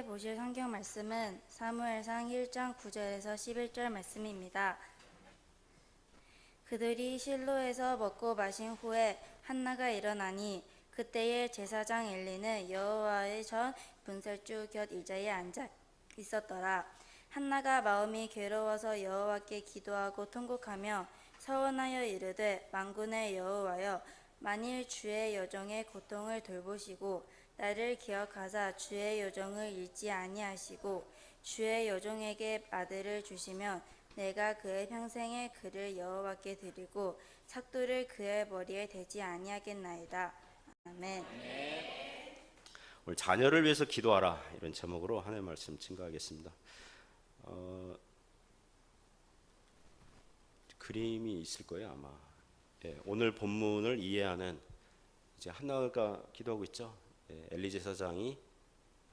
함께 보실 성경 말씀은 사무엘상 1장 9절에서 11절 말씀입니다. 그들이 실로에서 먹고 마신 후에 한나가 일어나니 그때에 제사장 엘리는 여호와의 전 분설주 곁 의자에 앉아 있었더라. 한나가 마음이 괴로워서 여호와께 기도하고 통곡하며 서원하여 이르되 만군의 여호와여, 만일 주의 여종의 고통을 돌보시고 나를 기억하사 주의 여종을 잃지 아니하시고 주의 여종에게 아들을 주시면 내가 그의 평생에 그를 여호와께 드리고 삭도를 그의 머리에 대지 아니하겠나이다. 아멘. 오늘 자녀를 위해서 기도하라, 이런 제목으로 하나님의 말씀 증거하겠습니다. 그림이 있을 거예요 아마. 오늘 본문을 이해하는, 이제 한나가 기도하고 있죠. 엘리 제사장이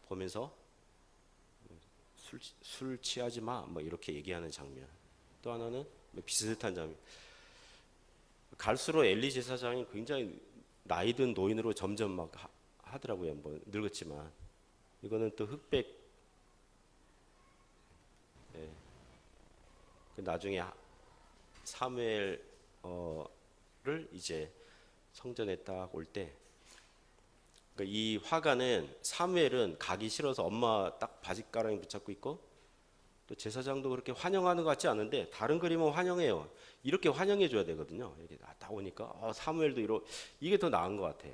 보면서 술 취하지 마, 뭐 이렇게 얘기하는 장면. 또 하나는 비슷한 장면. 갈수록 엘리 제사장이 굉장히 나이든 노인으로 점점 막 하더라고요. 뭐 늙었지만 이거는 또 흑백. 나중에 사무엘을 이제 성전에 딱 올 때, 그러니까 이 화가는, 사무엘은 가기 싫어서 엄마 딱 바짓가랑이 붙잡고 있고, 또 제사장도 그렇게 환영하는 것 같지 않은데 다른 그림은 환영해요. 이렇게 환영해 줘야 되거든요. 이렇게 딱 오니까 사무엘도 이게 더 나은 것 같아.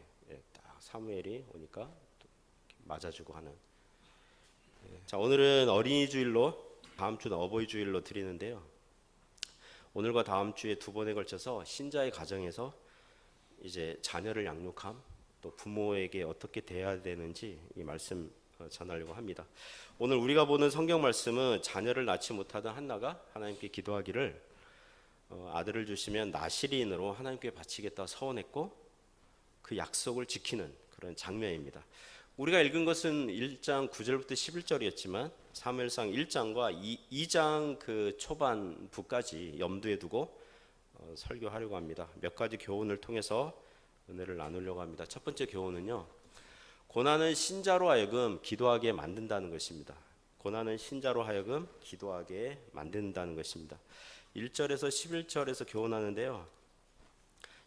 딱 사무엘이 오니까 맞아주고 하는. 자, 오늘은 어린이 주일로, 다음 주는 어버이 주일로 드리는데요. 오늘과 다음 주에 두 번에 걸쳐서 신자의 가정에서 이제 자녀를 양육함, 또 부모에게 어떻게 대해야 되는지 이 말씀 전하려고 합니다. 오늘 우리가 보는 성경 말씀은 자녀를 낳지 못하던 한나가 하나님께 기도하기를 아들을 주시면 나시린으로 하나님께 바치겠다 서원했고, 그 약속을 지키는 그런 장면입니다. 우리가 읽은 것은 1장 9절부터 11절이었지만 사무엘상 1장과 2장 그 초반부까지 염두에 두고 설교하려고 합니다. 몇 가지 교훈을 통해서 은혜를 나누려고 합니다. 첫 번째 교훈은요, 고난은 신자로 하여금 기도하게 만든다는 것입니다. 고난은 신자로 하여금 기도하게 만든다는 것입니다. 1절에서 11절에서 교훈하는데요.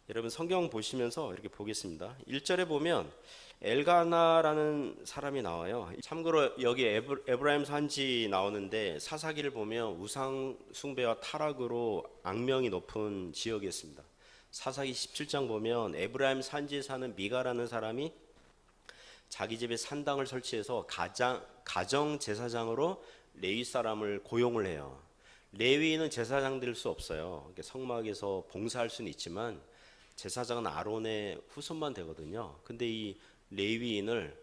여러분 성경 보시면서 이렇게 보겠습니다. 1절에 보면 엘가나라는 사람이 나와요. 참고로 여기 에브라임 산지 나오는데 사사기를 보면 우상 숭배와 타락으로 악명이 높은 지역이었습니다. 사사기 17장 보면 에브라임 산지에 사는 미가라는 사람이 자기 집에 산당을 설치해서 가정 제사장으로 레위 사람을 고용을 해요. 레위인은 제사장 될 수 없어요. 성막에서 봉사할 수는 있지만 제사장은 아론의 후손만 되거든요. 근데 이 레위인을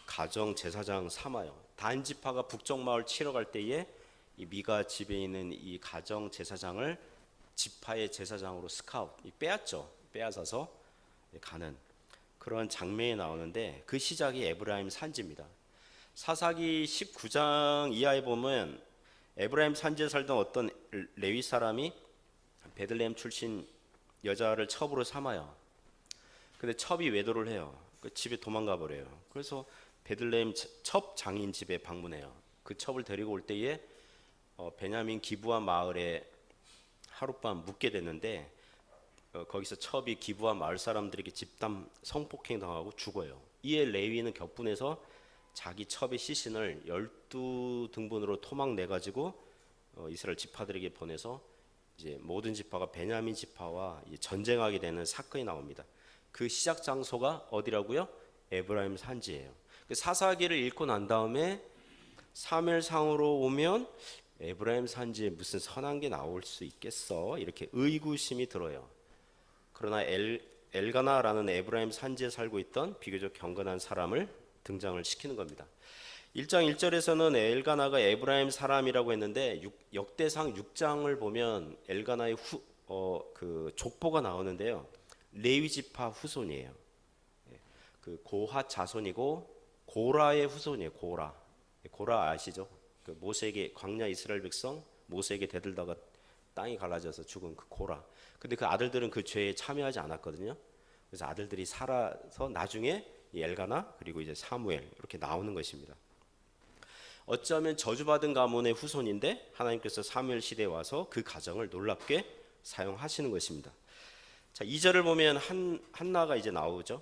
가정 제사장 삼아요. 단 지파가 북쪽 마을 치러 갈 때에 이 미가 집에 있는 이 가정 제사장을 지파의 제사장으로 빼앗죠. 빼앗아서 가는 그런 장면이 나오는데, 그 시작이 에브라임 산지입니다. 사사기 19장 이하에 보면 에브라임 산지에 살던 어떤 레위 사람이 베들레헴 출신 여자를 첩으로 삼아요. 근데 첩이 외도를 해요. 그 집에 도망가 버려요. 그래서 베들레헴 첩 장인 집에 방문해요. 그 첩을 데리고 올 때에 베냐민 기브아 마을에 하룻밤 묵게 됐는데, 거기서 첩이 기브아 마을 사람들에게 집단 성폭행 당하고 죽어요. 이에 레위는 격분해서 자기 첩의 시신을 12등분으로 토막 내가지고 이스라엘 지파들에게 보내서 이제 모든 지파가 베냐민 지파와 전쟁하게 되는 사건이 나옵니다. 그 시작 장소가 어디라고요? 에브라임 산지예요. 그 사사기를 읽고 난 다음에 사무엘상으로 오면 에브라임 산지에 무슨 선한 게 나올 수 있겠어? 이렇게 의구심이 들어요. 그러나 엘가나라는 에브라임 산지에 살고 있던 비교적 경건한 사람을 등장을 시키는 겁니다. 1장 1절에서는 엘가나가 에브라임 사람이라고 했는데 역대상 6장을 보면 엘가나의 그 족보가 나오는데요. 레위 지파 후손이에요. 그 고핫 자손이고 고라의 후손이에요. 고라 아시죠? 그 모세에게, 광야 이스라엘 백성 모세에게 대들다가 땅이 갈라져서 죽은 그 고라. 근데 그 아들들은 그 죄에 참여하지 않았거든요. 그래서 아들들이 살아서 나중에 이 엘가나 그리고 이제 사무엘 이렇게 나오는 것입니다. 어쩌면 저주받은 가문의 후손인데 하나님께서 사무엘 시대에 와서 그 가정을 놀랍게 사용하시는 것입니다. 자, 2절을 보면 한나가 이제 나오죠.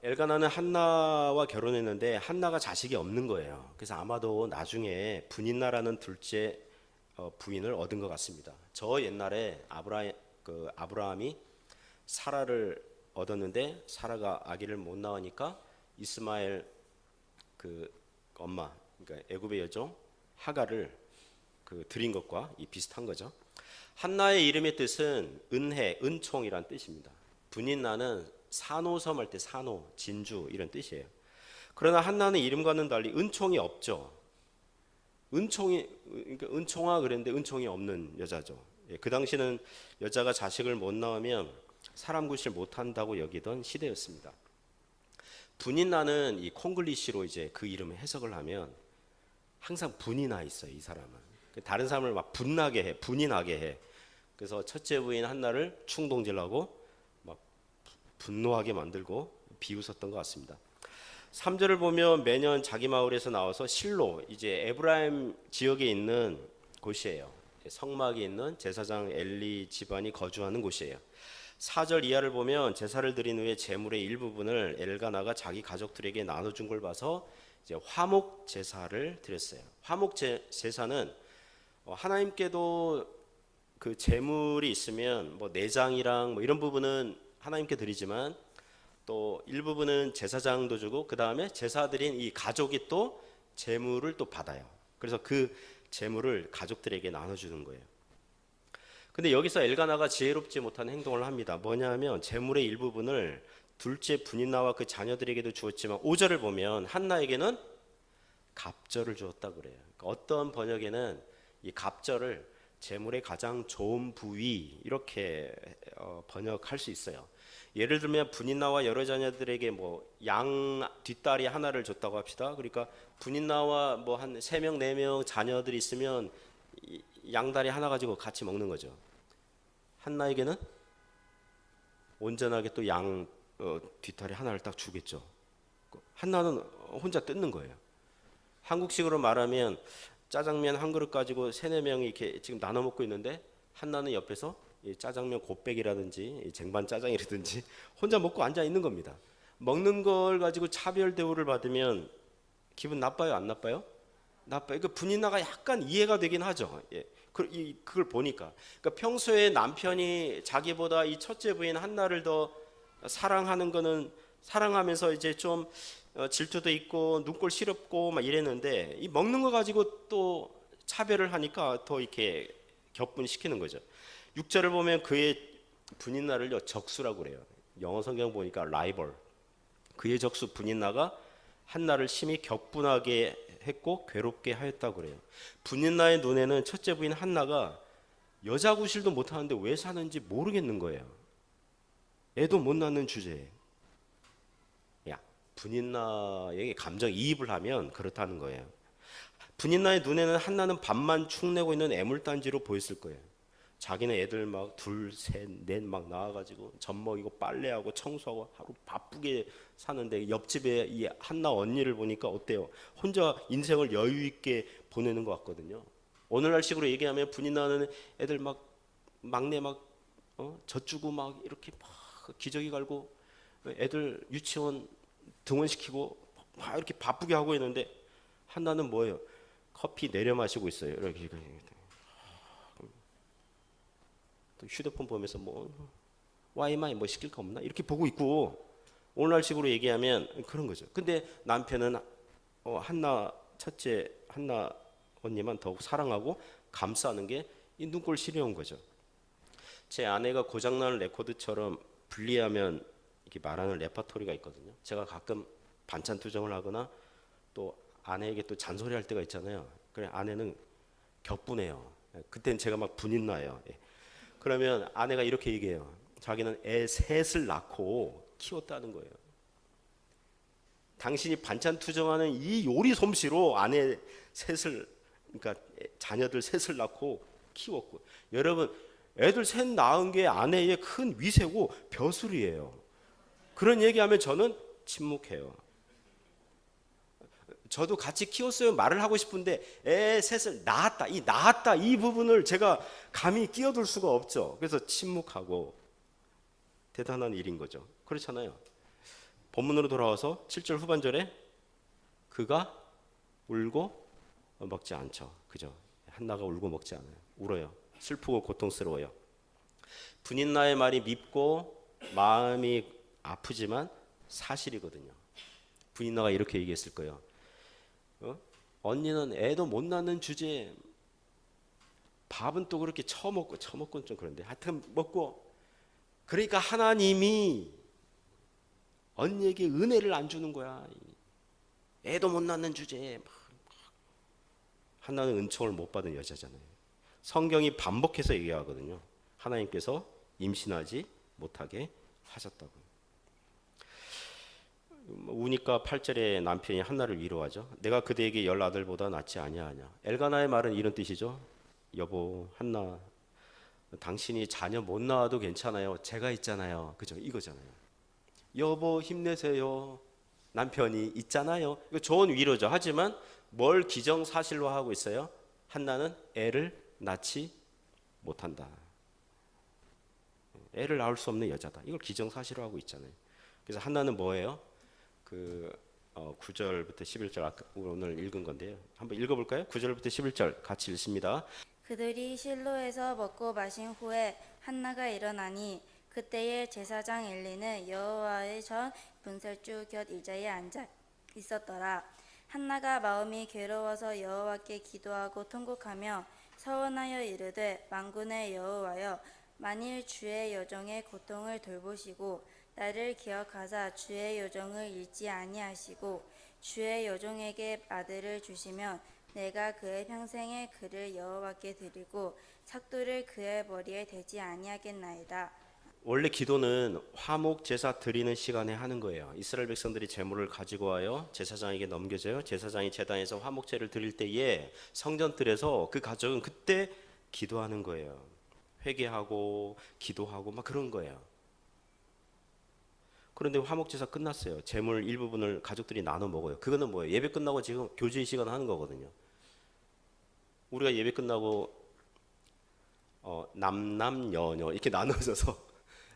엘가나는 한나와 결혼했는데 한나가 자식이 없는 거예요. 그래서 아마도 나중에 분인나라는 둘째 부인을 얻은 것 같습니다. 저 옛날에 아브라함이 사라를 얻었는데 사라가 아기를 못 낳으니까 이스마엘 그 엄마, 그러니까 애굽의 여종 하가를 드린 것과 비슷한 거죠. 한나의 이름의 뜻은 은혜, 은총이란 뜻입니다. 분인나는 산호섬 할 때 산호, 진주 이런 뜻이에요. 그러나 한나는 이름과는 달리 은총이 없죠. 그러니까 은총아 그랬는데 은총이 없는 여자죠. 그 당시는 여자가 자식을 못 낳으면 사람 구실 못한다고 여기던 시대였습니다. 분인나는 이 콩글리시로 이제 그 이름을 해석을 하면 항상 분이 나 있어요. 이 사람은 다른 사람을 막 분나게 해, 분이 나게 해. 그래서 첫째 부인 한나를 충동질하고 막 분노하게 만들고 비웃었던 것 같습니다. 3절을 보면 매년 자기 마을에서 나와서 실로, 이제 에브라임 지역에 있는 곳이에요. 성막이 있는 제사장 엘리 집안이 거주하는 곳이에요. 4절 이하를 보면 제사를 드린 후에 제물의 일부분을 엘가나가 자기 가족들에게 나눠준 걸 봐서 이제 화목 제사를 드렸어요. 화목 제사는 하나님께도 그 제물이 있으면 뭐 내장이랑 뭐 이런 부분은 하나님께 드리지만 또 일부분은 제사장도 주고 그 다음에 제사 드린 이 가족이 또 제물을 또 받아요. 그래서 그 제물을 가족들에게 나눠주는 거예요. 근데 여기서 엘가나가 지혜롭지 못한 행동을 합니다. 뭐냐면 제물의 일부분을 둘째 분인나와 그 자녀들에게도 주었지만 5절을 보면 한나에게는 갑절을 주었다 그래요. 그러니까 어떤 번역에는 이 갑절을 제물의 가장 좋은 부위 이렇게 번역할 수 있어요. 예를 들면 분인나와 여러 자녀들에게 뭐 양 뒷다리 하나를 줬다고 합시다. 그러니까 분인나와 뭐 한 3명 4명 자녀들이 있으면 양다리 하나 가지고 같이 먹는 거죠. 한나에게는 온전하게 또 양 뒷다리 하나를 딱 주겠죠. 한나는 혼자 뜯는 거예요. 한국식으로 말하면 짜장면 한 그릇 가지고 3-4명이 이렇게 지금 나눠 먹고 있는데 한나는 옆에서 짜장면 곱빼기라든지 쟁반 짜장이라든지 혼자 먹고 앉아 있는 겁니다. 먹는 걸 가지고 차별 대우를 받으면 기분 나빠요, 안 나빠요? 나빠요. 그 분인나가 약간 이해가 되긴 하죠. 그걸 보니까. 그러니까 평소에 남편이 자기보다 이 첫째 부인 한나를 더 사랑하는 거는 사랑하면서 이제 좀 질투도 있고 눈꼴 시렵고 막 이랬는데 이 먹는 거 가지고 또 차별을 하니까 더 이렇게 격분시키는 거죠. 6절을 보면 그의 분인나를 적수라고 그래요. 영어 성경 보니까 라이벌. 그의 적수 분인나가 한나를 심히 격분하게 했고 괴롭게 하였다고 그래요. 분인나의 눈에는 첫째 부인 한나가 여자 구실도 못하는데 왜 사는지 모르겠는 거예요. 애도 못 낳는 주제에. 분인나에게 감정이입을 하면 그렇다는 거예요. 분인나의 눈에는 한나는 밥만 축내고 있는 애물단지로 보였을 거예요. 자기는 애들 막 2, 3, 4 막 나와가지고 젖 먹이고 빨래하고 청소하고 하루 바쁘게 사는데 옆집에 이 한나 언니를 보니까 어때요? 혼자 인생을 여유 있게 보내는 것 같거든요. 오늘날 식으로 얘기하면 분인나는 애들 막 막내 막 젖 주고 막 이렇게 막 기저귀 갈고 애들 유치원 등원시키고 막 이렇게 바쁘게 하고 있는데 한나는 뭐예요? 커피 내려 마시고 있어요. 이렇게 또 휴대폰 보면서 뭐 와이마이 뭐 시킬 거 없나 이렇게 보고 있고 오늘날식으로 얘기하면 그런 거죠. 근데 남편은 첫째 한나 언니만 더욱 사랑하고 감싸는 게 이 눈꼴 시려운 거죠. 제 아내가 고장나는 레코드처럼 분리하면 이렇게 말하는 레퍼토리가 있거든요. 제가 가끔 반찬 투정을 하거나 또 아내에게 또 잔소리할 때가 있잖아요. 그래 아내는 격분해요. 그때는 제가 막 분이 나요. 그러면 아내가 이렇게 얘기해요. 자기는 애 셋을 낳고 키웠다는 거예요. 당신이 반찬 투정하는 이 요리 솜씨로 아내 셋을, 그러니까 자녀들 셋을 낳고 키웠고, 여러분 애들 셋 낳은 게 아내의 큰 위세고 벼슬이에요. 그런 얘기하면 저는 침묵해요. 저도 같이 키웠어요. 말을 하고 싶은데 애 셋을 낳았다 이 부분을 제가 감히 끼어들 수가 없죠. 그래서 침묵하고 대단한 일인 거죠. 그렇잖아요. 본문으로 돌아와서 7절 후반절에 그가 울고 먹지 않죠. 그죠? 한나가 울고 먹지 않아요. 울어요. 슬프고 고통스러워요. 분인나의 말이 밉고 마음이 아프지만 사실이거든요. 분인나가 이렇게 얘기했을 거예요. 언니는 애도 못 낳는 주제에 밥은 또 그렇게 처먹고는 좀 그런데 하여튼 먹고, 그러니까 하나님이 언니에게 은혜를 안 주는 거야. 애도 못 낳는 주제에 한나는 은총을 못 받은 여자잖아요. 성경이 반복해서 얘기하거든요. 하나님께서 임신하지 못하게 하셨다고. 우니까 8절에 남편이 한나를 위로하죠. 내가 그대에게 10아들보다 낫지 아니하냐. 엘가나의 말은 이런 뜻이죠. 여보 한나, 당신이 자녀 못 낳아도 괜찮아요. 제가 있잖아요. 그죠? 이거잖아요. 여보 힘내세요. 남편이 있잖아요. 이거 좋은 위로죠. 하지만 뭘 기정사실화하고 있어요? 한나는 애를 낳지 못한다. 애를 낳을 수 없는 여자다. 이걸 기정사실화하고 있잖아요. 그래서 한나는 뭐예요? 9절부터 11절 아까 오늘 읽은 건데요. 한번 읽어볼까요? 9절부터 11절 같이 읽습니다. 그들이 실로에서 먹고 마신 후에 한나가 일어나니 그때에 제사장 엘리는 여호와의 전 분설주 곁 의자에 앉아 있었더라. 한나가 마음이 괴로워서 여호와께 기도하고 통곡하며 서원하여 이르되 만군의 여호와여, 만일 주의 여종의 고통을 돌보시고 나를 기억하사 주의 여종을 잃지 아니하시고 주의 여종에게 아들을 주시면 내가 그의 평생에 그를 여호와께 드리고 삭도를 그의 머리에 대지 아니하겠나이다. 원래 기도는 화목 제사 드리는 시간에 하는 거예요. 이스라엘 백성들이 제물을 가지고 와요. 제사장에게 넘겨져요. 제사장이 제단에서 화목제를 드릴 때에 성전뜰에서 그 가족은 그때 기도하는 거예요. 회개하고 기도하고 막 그런 거예요. 그런데 화목제사 끝났어요. 제물 일부분을 가족들이 나눠 먹어요. 그거는 뭐예요? 예배 끝나고 지금 교제의 시간 하는 거거든요. 우리가 예배 끝나고 남남여녀 이렇게 나눠져서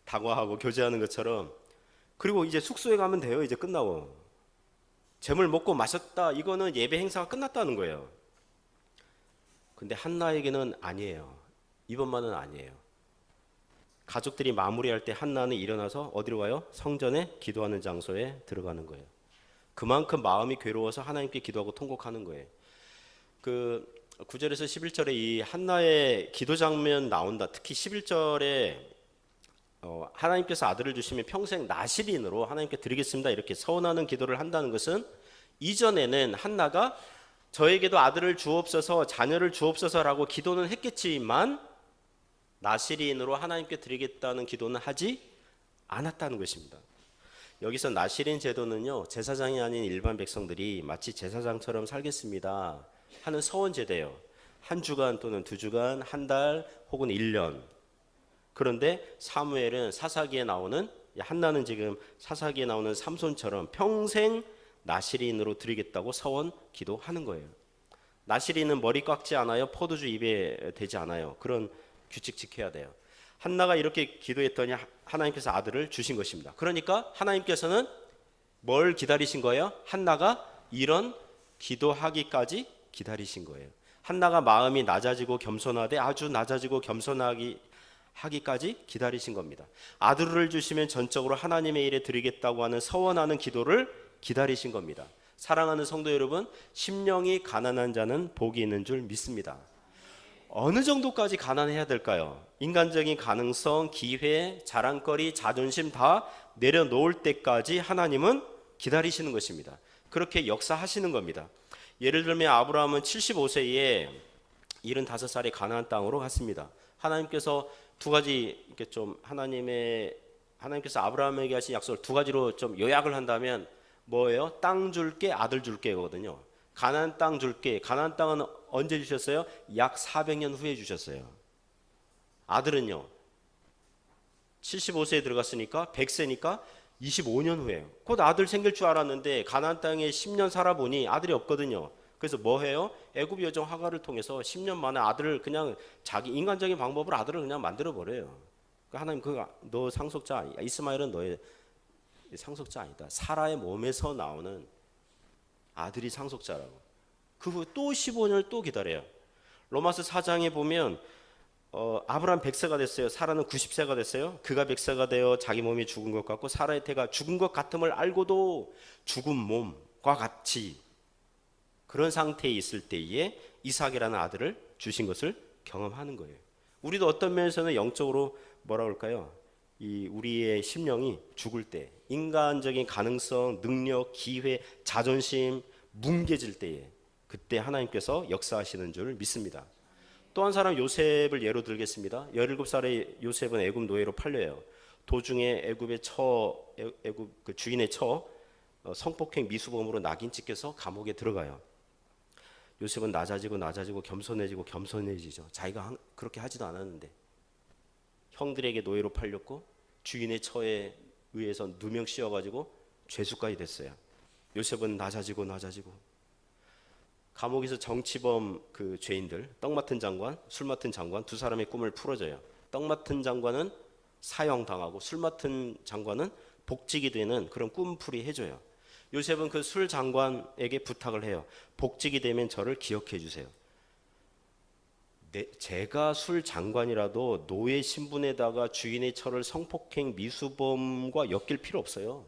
다과하고 교제하는 것처럼, 그리고 이제 숙소에 가면 돼요. 이제 끝나고 제물 먹고 마셨다, 이거는 예배 행사가 끝났다는 거예요. 근데 한나에게는 아니에요. 이번만은 아니에요. 가족들이 마무리할 때 한나는 일어나서 어디로 가요? 성전에 기도하는 장소에 들어가는 거예요. 그만큼 마음이 괴로워서 하나님께 기도하고 통곡하는 거예요. 9절에서 11절에 이 한나의 기도 장면 나온다. 특히 11절에 하나님께서 아들을 주시면 평생 나실인으로 하나님께 드리겠습니다 이렇게 서원하는 기도를 한다는 것은, 이전에는 한나가 저에게도 아들을 주옵소서, 자녀를 주옵소서라고 기도는 했겠지만 나실인으로 하나님께 드리겠다는 기도는 하지 않았다는 것입니다. 여기서 나실인 제도는요, 제사장이 아닌 일반 백성들이 마치 제사장처럼 살겠습니다 하는 서원 제도예요. 한 주간 또는 2주간, 한 달 혹은 1년. 그런데 사무엘은 사사기에 나오는, 한나는 지금 사사기에 나오는 삼손처럼 평생 나실인으로 드리겠다고 서원 기도하는 거예요. 나실인은 머리 깎지 않아요. 포도주 입에 대지 않아요. 그런 규칙 지켜야 돼요. 한나가 이렇게 기도했더니 하나님께서 아들을 주신 것입니다. 그러니까 하나님께서는 뭘 기다리신 거예요? 한나가 이런 기도하기까지 기다리신 거예요. 한나가 마음이 낮아지고 겸손하되 아주 낮아지고 겸손하기까지 기다리신 겁니다. 아들을 주시면 전적으로 하나님의 일에 드리겠다고 하는 서원하는 기도를 기다리신 겁니다. 사랑하는 성도 여러분, 심령이 가난한 자는 복이 있는 줄 믿습니다. 어느 정도까지 가난해야 될까요? 인간적인 가능성, 기회, 자랑거리, 자존심 다 내려놓을 때까지 하나님은 기다리시는 것입니다. 그렇게 역사하시는 겁니다. 예를 들면 아브라함은 75세에 75살에 가나안 땅으로 갔습니다. 하나님께서 두 가지 이렇게 좀 하나님께서 아브라함에게 하신 약속을 두 가지로 좀 요약을 한다면 뭐예요? 땅 줄게, 아들 줄게거든요. 가나안 땅 줄게. 가나안 땅은 언제 주셨어요? 약 400년 후에 주셨어요. 아들은요, 75세에 들어갔으니까 100세니까 25년 후에요. 곧 아들 생길 줄 알았는데 가나안 땅에 10년 살아보니 아들이 없거든요. 그래서 뭐 해요? 애굽 여정 하가를 통해서 10년 만에 아들을 그냥 자기 인간적인 방법으로 아들을 그냥 만들어 버려요. 그러니까 하나님 너 상속자 아니야. 이스마엘은 너의 상속자 아니다. 사라의 몸에서 나오는 아들이 상속자라고. 그 후 또 15년을 또 기다려요. 로마서 4장에 보면 아브라함 100세가 됐어요. 사라는 90세가 됐어요. 그가 100세가 되어 자기 몸이 죽은 것 같고 사라의 태가 죽은 것 같음을 알고도 죽은 몸과 같이 그런 상태에 있을 때에 이삭이라는 아들을 주신 것을 경험하는 거예요. 우리도 어떤 면에서는 영적으로 뭐라 그럴까요? 이 우리의 심령이 죽을 때 인간적인 가능성, 능력, 기회, 자존심 뭉개질 때에 그때 하나님께서 역사하시는 줄 믿습니다. 또 한 사람 요셉을 예로 들겠습니다. 17살의 요셉은 애굽 노예로 팔려요. 도중에 애굽 그 주인의 성폭행 미수범으로 낙인 찍혀서 감옥에 들어가요. 요셉은 낮아지고 겸손해지죠. 자기가 그렇게 하지도 않았는데 형들에게 노예로 팔렸고 주인의 처에 의해서 누명 씌워가지고 죄수까지 됐어요. 요셉은 낮아지고 감옥에서 정치범 그 죄인들, 떡 맡은 장관, 술 맡은 장관 두 사람의 꿈을 풀어줘요. 떡 맡은 장관은 사형당하고 술 맡은 장관은 복직이 되는 그런 꿈풀이 해줘요. 요셉은 그 술 장관에게 부탁을 해요. 복직이 되면 저를 기억해 주세요. 제가 술 장관이라도 노예 신분에다가 주인의 처를 성폭행 미수범과 엮일 필요 없어요.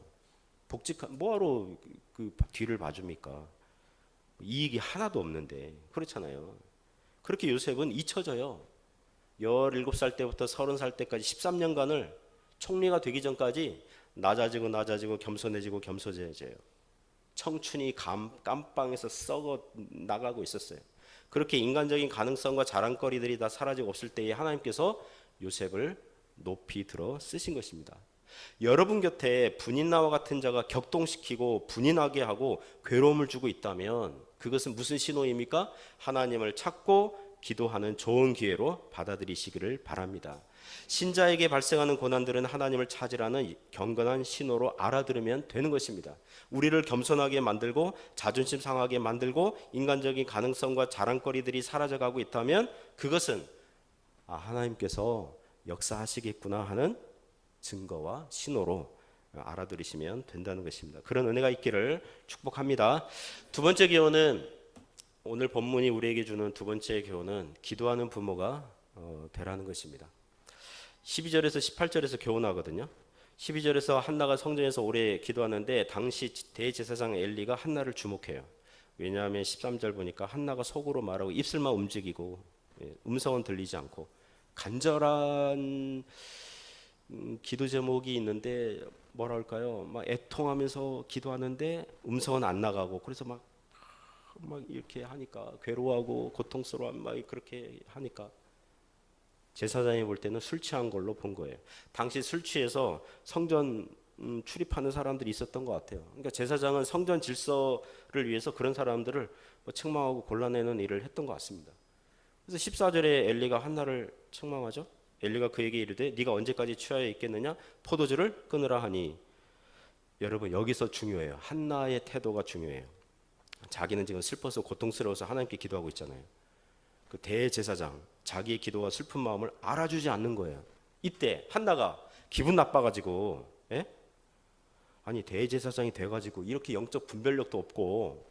뭐하러 그 뒤를 봐줍니까? 이익이 하나도 없는데 그렇잖아요. 그렇게 요셉은 잊혀져요. 17살 때부터 30살 때까지 13년간을 총리가 되기 전까지 낮아지고 겸손해져요. 청춘이 깜빵에서 썩어 나가고 있었어요. 그렇게 인간적인 가능성과 자랑거리들이 다 사라지고 없을 때에 하나님께서 요셉을 높이 들어 쓰신 것입니다. 여러분 곁에 분인나와 같은 자가 격동시키고 분인하게 하고 괴로움을 주고 있다면 그것은 무슨 신호입니까? 하나님을 찾고 기도하는 좋은 기회로 받아들이시기를 바랍니다. 신자에게 발생하는 고난들은 하나님을 찾으라는 경건한 신호로 알아들으면 되는 것입니다. 우리를 겸손하게 만들고 자존심 상하게 만들고 인간적인 가능성과 자랑거리들이 사라져가고 있다면 그것은 하나님께서 역사하시겠구나 하는 증거와 신호로 알아들으시면 된다는 것입니다. 그런 은혜가 있기를 축복합니다. 두 번째 교훈은 오늘 본문이 우리에게 주는 두 번째 교훈은 기도하는 부모가 되라는 것입니다. 12절에서 18절에서 교훈하거든요. 12절에서 한나가 성전에서 오래 기도하는데 당시 대제사장 엘리가 한나를 주목해요. 왜냐하면 13절 보니까 한나가 속으로 말하고 입술만 움직이고 음성은 들리지 않고 간절한 기도 제목이 있는데 뭐라 할까요? 막 애통하면서 기도하는데 음성은 안 나가고 그래서 막 이렇게 하니까 괴로워하고 고통스러워 막 그렇게 하니까 제사장이 볼 때는 술 취한 걸로 본 거예요. 당시 술 취해서 성전 출입하는 사람들이 있었던 것 같아요. 그러니까 제사장은 성전 질서를 위해서 그런 사람들을 책망하고 골라내는 일을 했던 것 같습니다. 그래서 14절에 엘리가 한나를 책망하죠. 엘리가 그에게 이르되 네가 언제까지 취하여 있겠느냐? 포도주를 끊으라 하니. 여러분 여기서 중요해요. 한나의 태도가 중요해요. 자기는 지금 슬퍼서 고통스러워서 하나님께 기도하고 있잖아요. 그 대제사장 자기의 기도와 슬픈 마음을 알아주지 않는 거예요. 이때 한나가 기분 나빠가지고 아니 대제사장이 돼가지고 이렇게 영적 분별력도 없고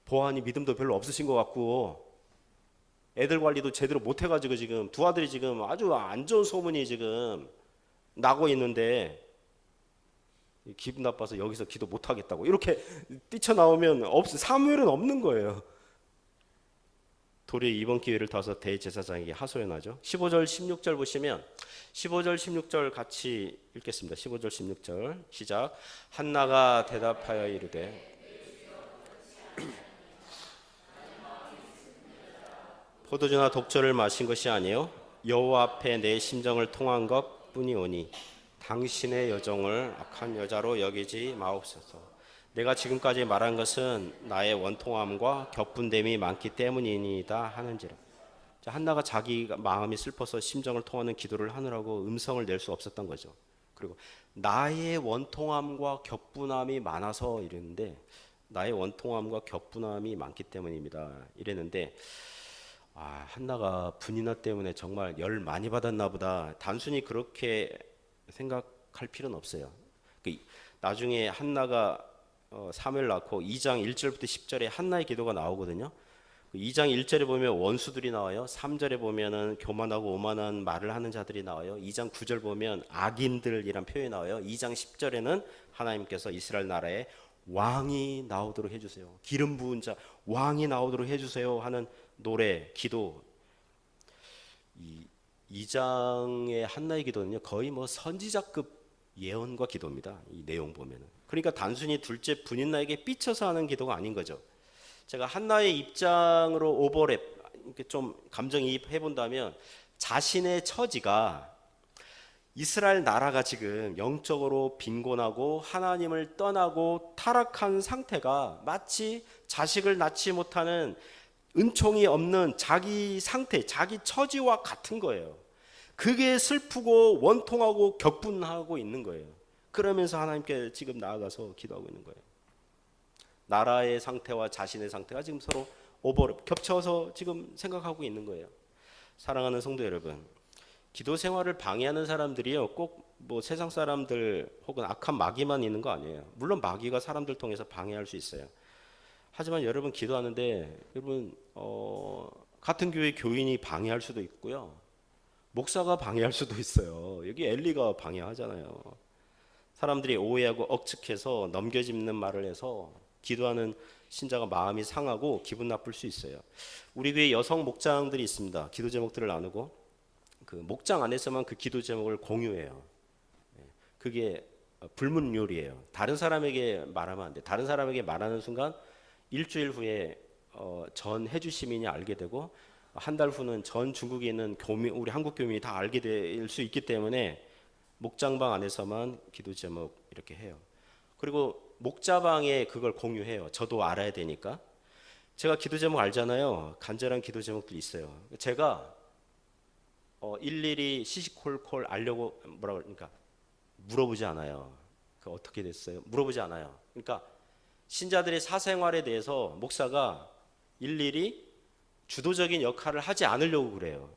보아하니 믿음도 별로 없으신 것 같고 애들 관리도 제대로 못해가지고 지금 두 아들이 지금 아주 안 좋은 소문이 지금 나고 있는데 기분 나빠서 여기서 기도 못하겠다고 이렇게 뛰쳐나오면 사무엘은 없는 거예요. 도리어 이번 기회를 타서 대제사장에게 하소연하죠. 15절 16절 보시면 15절 16절 같이 읽겠습니다. 15절 16절 시작. 한나가 대답하여 이르되 포도주나 독주를 마신 것이 아니요 여호와 앞에 내 심정을 통한 것뿐이오니 당신의 여종을 악한 여자로 여기지 마옵소서. 내가 지금까지 말한 것은 나의 원통함과 격분됨이 많기 때문이니이다 하는지라. 한나가 자기 마음이 슬퍼서 심정을 통하는 기도를 하느라고 음성을 낼 수 없었던 거죠. 그리고 나의 원통함과 격분함이 많아서 이랬는데, 나의 원통함과 격분함이 많기 때문입니다. 이랬는데, 한나가 분이나 때문에 정말 열 많이 받았나 보다. 단순히 그렇게 생각할 필요는 없어요. 나중에 한나가 사무엘 낳고 2장 1절부터 10절에 한나의 기도가 나오거든요. 2장 1절에 보면 원수들이 나와요. 3절에 보면은 교만하고 오만한 말을 하는 자들이 나와요. 2장 9절 보면 악인들이란 표현이 나와요. 2장 10절에는 하나님께서 이스라엘 나라에 왕이 나오도록 해주세요. 기름 부은 자 왕이 나오도록 해주세요 하는 노래, 기도. 이 2장의 한나의 기도는요, 거의 뭐 선지자급 예언과 기도입니다. 이 내용 보면은. 그러니까 단순히 둘째 분인나에게 삐쳐서 하는 기도가 아닌 거죠. 제가 한나의 입장으로 오버랩, 이렇게 좀 감정이입해 본다면, 자신의 처지가 이스라엘 나라가 지금 영적으로 빈곤하고 하나님을 떠나고 타락한 상태가 마치 자식을 낳지 못하는 은총이 없는 자기 상태, 자기 처지와 같은 거예요. 그게 슬프고 원통하고 격분하고 있는 거예요. 그러면서 하나님께 지금 나아가서 기도하고 있는 거예요. 나라의 상태와 자신의 상태가 지금 서로 겹쳐서 지금 생각하고 있는 거예요. 사랑하는 성도 여러분, 기도 생활을 방해하는 사람들이요, 꼭 뭐 세상 사람들 혹은 악한 마귀만 있는 거 아니에요. 물론 마귀가 사람들 통해서 방해할 수 있어요. 하지만 여러분 기도하는데, 여러분 같은 교회 교인이 방해할 수도 있고요, 목사가 방해할 수도 있어요. 여기 엘리가 방해하잖아요. 사람들이 오해하고 억측해서 넘겨짚는 말을 해서 기도하는 신자가 마음이 상하고 기분 나쁠 수 있어요. 우리 교회 여성 목장들이 있습니다. 기도 제목들을 나누고 그 목장 안에서만 그 기도 제목을 공유해요. 그게 불문율이에요. 다른 사람에게 말하면 안 돼. 다른 사람에게 말하는 순간 일주일 후에 전 해주 시민이 알게 되고, 한 달 후는 전 중국에 있는 교민, 우리 한국 교민이 다 알게 될 수 있기 때문에 목장방 안에서만 기도 제목 이렇게 해요. 그리고 목자방에 그걸 공유해요. 저도 알아야 되니까. 제가 기도 제목 알잖아요. 간절한 기도 제목들이 있어요. 제가 일일이 시시콜콜 알려고 그러니까 물어보지 않아요. 그 어떻게 됐어요? 물어보지 않아요. 그러니까 신자들의 사생활에 대해서 목사가 일일이 주도적인 역할을 하지 않으려고 그래요.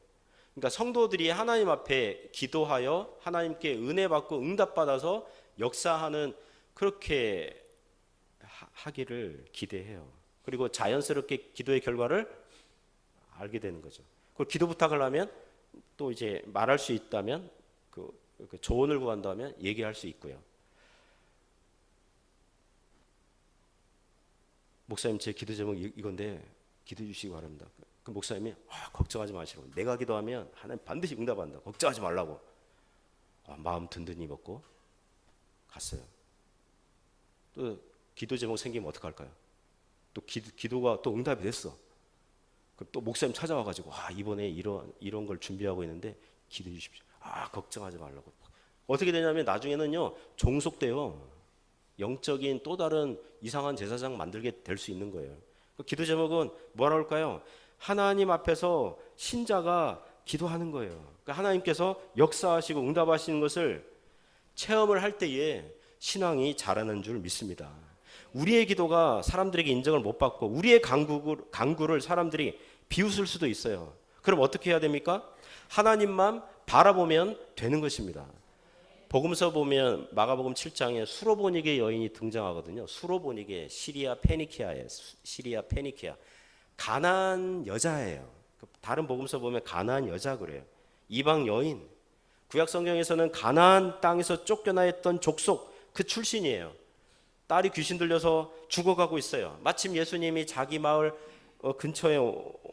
그러니까 성도들이 하나님 앞에 기도하여 하나님께 은혜 받고 응답 받아서 역사하는, 그렇게 하기를 기대해요. 그리고 자연스럽게 기도의 결과를 알게 되는 거죠. 그 기도 부탁을 하면 또 이제 말할 수 있다면, 그 조언을 구한다면 얘기할 수 있고요. 목사님, 제 기도 제목 이건데 기도해 주시기 바랍니다. 그 목사님이 걱정하지 마시라고, 내가 기도하면 하나님 반드시 응답한다, 걱정하지 말라고. 마음 든든히 먹고 갔어요. 또 기도 제목 생기면 어떡할까요? 또 기도가 또 응답이 됐어. 또 목사님 찾아와가지고 이번에 이런 걸 준비하고 있는데 기도해 주십시오. 걱정하지 말라고. 어떻게 되냐면 나중에는요, 종속돼요. 영적인 또 다른 이상한 제사장 만들게 될 수 있는 거예요. 그 기도 제목은 뭐라 할까요? 하나님 앞에서 신자가 기도하는 거예요. 그러니까 하나님께서 역사하시고 응답하시는 것을 체험을 할 때에 신앙이 자라는 줄 믿습니다. 우리의 기도가 사람들에게 인정을 못 받고 우리의 간구를 사람들이 비웃을 수도 있어요. 그럼 어떻게 해야 됩니까? 하나님만 바라보면 되는 것입니다. 복음서 보면 마가복음 7장에 수로보니게 여인이 등장하거든요. 수로보니게 시리아 페니키아예요. 시리아 페니키아. 가나안 여자예요. 다른 복음서 보면 가나안 여자 그래요. 이방 여인. 구약 성경에서는 가나안 땅에서 쫓겨나 있던 족속 그 출신이에요. 딸이 귀신 들려서 죽어가고 있어요. 마침 예수님이 자기 마을 근처에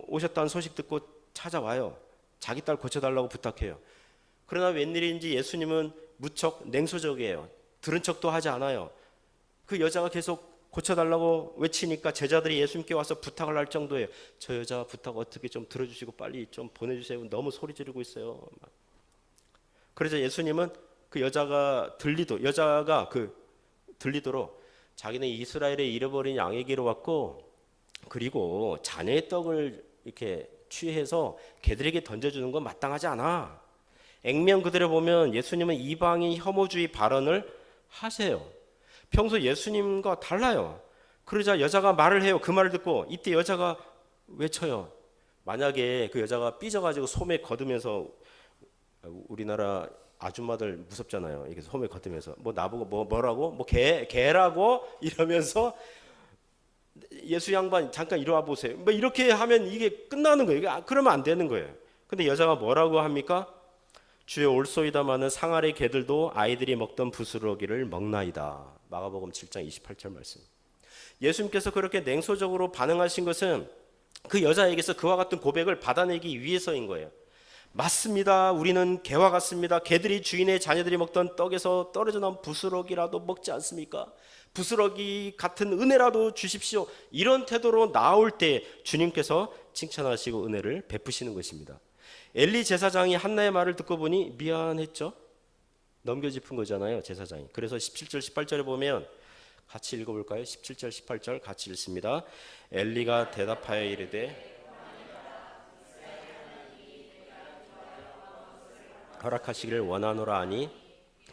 오셨다는 소식 듣고 찾아와요. 자기 딸 고쳐달라고 부탁해요. 그러나 웬일인지 예수님은 무척 냉소적이에요. 들은 척도 하지 않아요. 그 여자가 계속 고쳐달라고 외치니까 제자들이 예수님께 와서 부탁을 할 정도예요. 저 여자 부탁 어떻게 좀 들어주시고 빨리 좀 보내주세요. 너무 소리 지르고 있어요. 그래서 예수님은 그 여자가 들리도록 자기는 이스라엘에 잃어버린 양에게로 왔고, 그리고 자녀의 떡을 이렇게 취해서 개들에게 던져주는 건 마땅하지 않아. 액면 그대로 보면 예수님은 이방인 혐오주의 발언을 하세요. 평소 예수님과 달라요. 그러자 여자가 말을 해요. 그 말을 듣고 이때 여자가 외쳐요. 만약에 그 여자가 삐져가지고 소매 걷으면서, 우리나라 아줌마들 무섭잖아요. 이렇게 소매 걷으면서 뭐 나보고 뭐라고 뭐 개라고 이러면서 예수 양반 잠깐 이리 와 보세요. 뭐 이렇게 하면 이게 끝나는 거예요. 그러면 안 되는 거예요. 근데 여자가 뭐라고 합니까? 주여 올소이다마는 상아리 개들도 아이들이 먹던 부스러기를 먹나이다. 마가복음 7장 28절 말씀. 예수님께서 그렇게 냉소적으로 반응하신 것은 그 여자에게서 그와 같은 고백을 받아내기 위해서인 거예요. 맞습니다. 우리는 개와 같습니다. 개들이 주인의 자녀들이 먹던 떡에서 떨어져 나온 부스러기라도 먹지 않습니까? 부스러기 같은 은혜라도 주십시오. 이런 태도로 나올 때 주님께서 칭찬하시고 은혜를 베푸시는 것입니다. 엘리 제사장이 한나의 말을 듣고 보니 미안했죠. 넘겨짚은 거잖아요, 제사장이. 그래서 17절 18절에 보면 같이 읽어볼까요? 17절 18절 같이 읽습니다. 엘리가 대답하여 이르되 허락하시기를 원하노라 하니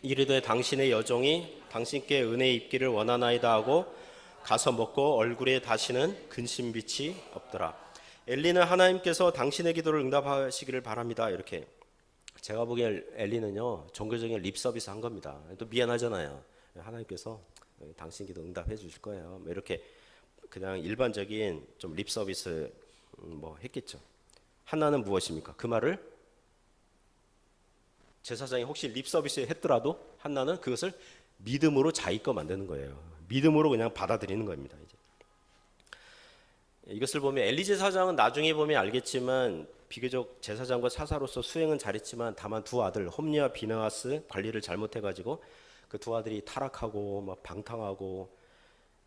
이르되 당신의 여종이 당신께 은혜 입기를 원하나이다 하고 가서 먹고 얼굴에 다시는 근심빛이 없더라. 엘리는 하나님께서 당신의 기도를 응답하시기를 바랍니다. 이렇게. 제가 보기엔 엘리는요 종교적인 립 서비스 한 겁니다. 또 미안하잖아요. 하나님께서 당신 기도 응답해 주실 거예요. 뭐 이렇게 그냥 일반적인 좀 립 서비스 뭐 했겠죠. 한나는 무엇입니까? 그 말을 제사장이 혹시 립 서비스 했더라도 한나는 그것을 믿음으로 자기 거 만드는 거예요. 믿음으로 그냥 받아들이는 겁니다. 이제. 이것을 보면 엘리 제사장은 나중에 보면 알겠지만 비교적 제사장과 사사로서 수행은 잘했지만 다만 두 아들 홈리와 비느하스 관리를 잘못해가지고 그 두 아들이 타락하고 막 방탕하고,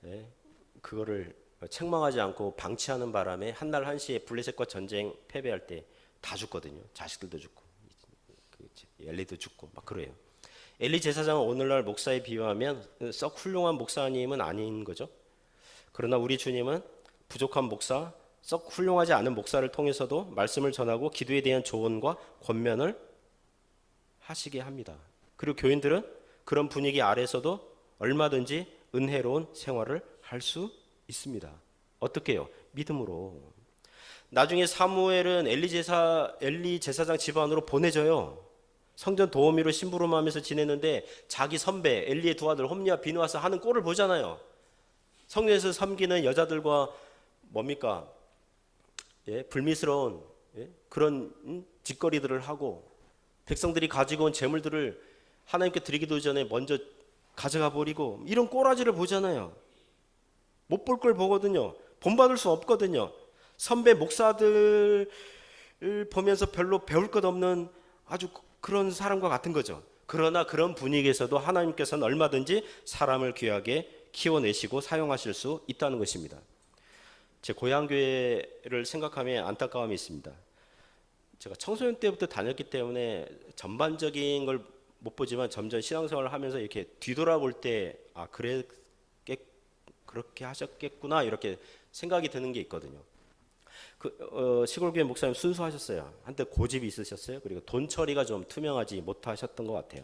예, 그거를 책망하지 않고 방치하는 바람에 한날 한시에 블레셋과 전쟁 패배할 때 다 죽거든요. 자식들도 죽고 엘리도 죽고 막 그래요. 엘리 제사장은 오늘날 목사에 비유하면 썩 훌륭한 목사님은 아닌 거죠. 그러나 우리 주님은 부족한 목사, 썩 훌륭하지 않은 목사를 통해서도 말씀을 전하고 기도에 대한 조언과 권면을 하시게 합니다. 그리고 교인들은 그런 분위기 아래서도 얼마든지 은혜로운 생활을 할 수 있습니다. 어떻게 해요? 믿음으로. 나중에 사무엘은 엘리 제사장 집안으로 보내져요. 성전 도우미로 심부름하면서 지냈는데 자기 선배 엘리의 두 아들 홈리와 비느하스 하는 꼴을 보잖아요. 성전에서 섬기는 여자들과 뭡니까? 예, 불미스러운, 예? 그런 짓거리들을 하고 백성들이 가지고 온 재물들을 하나님께 드리기도 전에 먼저 가져가 버리고 이런 꼬라지를 보잖아요. 못 볼 걸 보거든요. 본받을 수 없거든요. 선배 목사들을 보면서 별로 배울 것 없는 아주 그런 사람과 같은 거죠. 그러나 그런 분위기에서도 하나님께서는 얼마든지 사람을 귀하게 키워내시고 사용하실 수 있다는 것입니다. 제 고향교회를 생각하면 안타까움이 있습니다. 제가 청소년 때부터 다녔기 때문에 전반적인 걸 못 보지만 점점 신앙생활을 하면서 이렇게 뒤돌아볼 때 그렇게 하셨겠구나 이렇게 생각이 드는 게 있거든요. 시골교회 목사님 순수하셨어요. 한때 고집이 있으셨어요. 그리고 돈 처리가 좀 투명하지 못하셨던 것 같아요.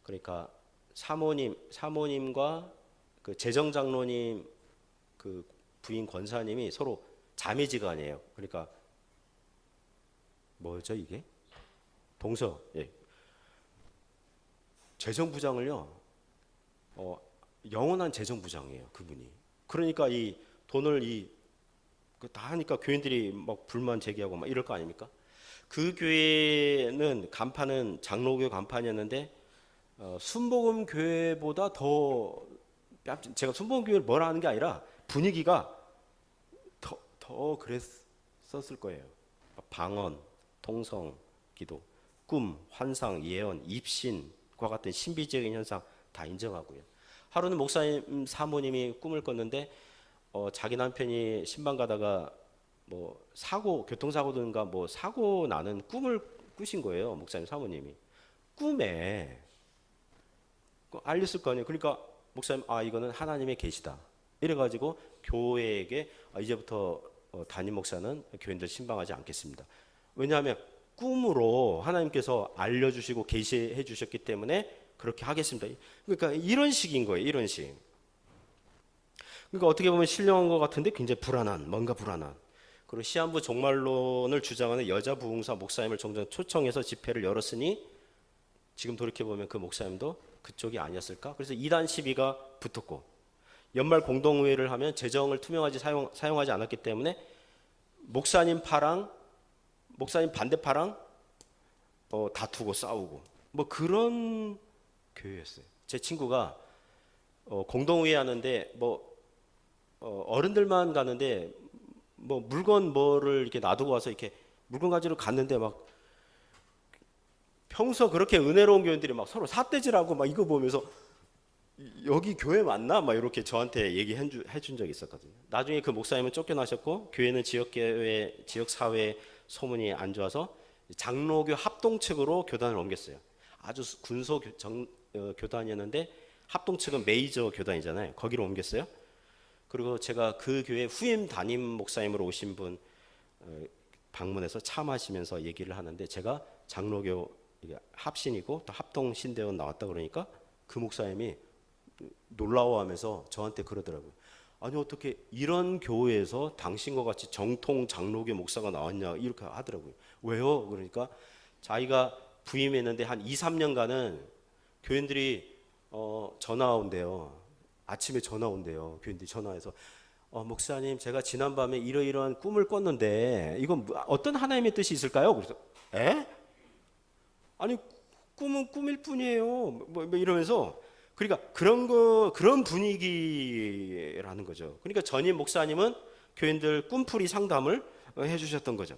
그러니까 사모님과 그 재정장로님 그 부인 권사님이 서로 자매지간이에요. 그러니까 뭐죠 이게? 동서. 예. 재정부장을요. 영원한 재정부장이에요. 그분이. 그러니까 이 돈을 다 하니까 교인들이 막 불만 제기하고 막 이럴 거 아닙니까? 그 교회는 간판은 장로교 간판이었는데 순복음 교회보다 더 제가 순복음 교회를 뭐라 하는 게 아니라 분위기가 더 그랬었을 거예요. 방언, 통성, 기도, 꿈, 환상, 예언, 입신과 같은 신비적인 현상 다 인정하고요. 하루는 목사님 사모님이 꿈을 꿨는데 자기 남편이 신방 가다가 뭐 교통사고든가 뭐 사고 나는 꿈을 꾸신 거예요. 목사님 사모님이 꿈에 알렸을 거 아니에요. 그러니까 목사님 이거는 하나님의 계시다 이래가지고 교회에게 이제부터 담임 목사는 교인들 신방하지 않겠습니다. 왜냐하면 꿈으로 하나님께서 알려주시고 계시해 주셨기 때문에 그렇게 하겠습니다. 그러니까 이런 식인 거예요. 이런 식. 그러니까 어떻게 보면 신령한 것 같은데 굉장히 불안한, 뭔가 불안한. 그리고 시한부 종말론을 주장하는 여자 부흥사 목사님을 종종 초청해서 집회를 열었으니 지금 돌이켜보면 그 목사님도 그쪽이 아니었을까? 그래서 이단 시비가 붙었고, 연말 공동의회를 하면 재정을 투명하지 사용하지 않았기 때문에 목사님 파랑, 목사님 반대파랑 다투고 싸우고 뭐 그런 교회였어요. 제 친구가 공동의회 하는데 어른들만 가는데 뭐 물건 뭐를 이렇게 놔두고 와서 이렇게 물건 가지러 갔는데 막 평소 그렇게 은혜로운 교인들이 막 서로 삿대질하고 막 이거 보면서 여기 교회 맞나? 막 이렇게 저한테 얘기해 준 적이 있었거든요. 나중에 그 목사님은 쫓겨나셨고 교회는 지역교회, 지역사회 소문이 안 좋아서 장로교 합동 측으로 교단을 옮겼어요. 아주 군소 교단이었는데 합동 측은 메이저 교단이잖아요. 거기로 옮겼어요. 그리고 제가 그 교회 후임 담임 목사님으로 오신 분 방문해서 차 마시면서 얘기를 하는데 제가 장로교 합신이고 또 합동 신대원 나왔다 그러니까 그 목사님이 놀라워하면서 저한테 그러더라고요. 아니 어떻게 이런 교회에서 당신과 같이 정통 장로교 목사가 나왔냐 이렇게 하더라고요. 왜요? 그러니까 자기가 부임했는데 한 2, 3년간은 교인들이 전화 온대요. 아침에 전화 온대요. 교인들이 전화해서 목사님 제가 지난밤에 이러이러한 꿈을 꿨는데 이건 어떤 하나님의 뜻이 있을까요? 그래서 에? 아니 꿈은 꿈일 뿐이에요. 뭐 이러면서 그러니까 그런 분위기라는 거죠. 그러니까 전임 목사님은 교인들 꿈풀이 상담을 해주셨던 거죠.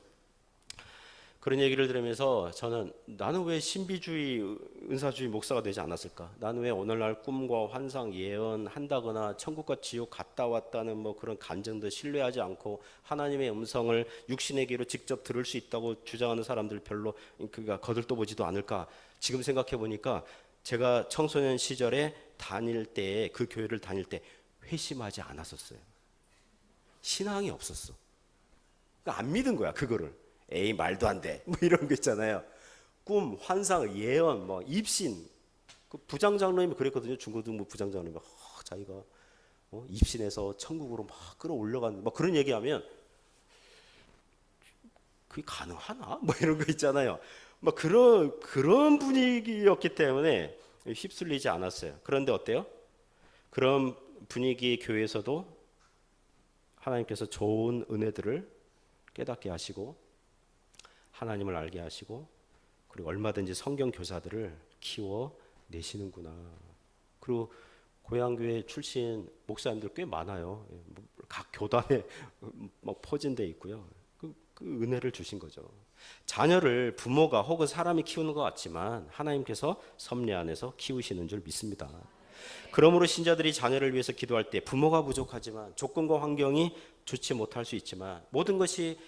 그런 얘기를 들으면서 저는 나는 왜 신비주의, 은사주의 목사가 되지 않았을까? 나는 왜 오늘날 꿈과 환상 예언한다거나 천국과 지옥 갔다 왔다는 뭐 그런 간증도 신뢰하지 않고 하나님의 음성을 육신의 귀로 직접 들을 수 있다고 주장하는 사람들 별로 그가 거들떠보지도 않을까? 지금 생각해 보니까 제가 청소년 시절에 다닐 때 그 교회를 다닐 때 회심하지 않았었어요. 신앙이 없었어. 그러니까 안 믿은 거야 그거를. 에이 말도 안 돼. 뭐 이런 거 있잖아요. 꿈, 환상, 예언, 뭐 입신. 그 부장장로님이 그랬거든요. 중고등부 부장장로님이 자기가 입신해서 천국으로 막 끌어올려가는 막 그런 얘기하면 그게 가능하나? 뭐 이런 거 있잖아요. 막 그런 분위기였기 때문에 휩쓸리지 않았어요. 그런데 어때요? 그런 분위기의 교회에서도 하나님께서 좋은 은혜들을 깨닫게 하시고 하나님을 알게 하시고 그리고 얼마든지 성경 교사들을 키워 내시는구나. 그리고 고향교회 출신 목사님들 꽤 많아요. 각 교단에 막 포진돼 있고요. 그 은혜를 주신 거죠. 자녀를 부모가 혹은 사람이 키우는 것 같지만 하나님께서 섭리 안에서 키우시는 줄 믿습니다. 그러므로 신자들이 자녀를 위해서 기도할 때 부모가 부족하지만 조건과 환경이 좋지 못할 수 있지만 모든 것이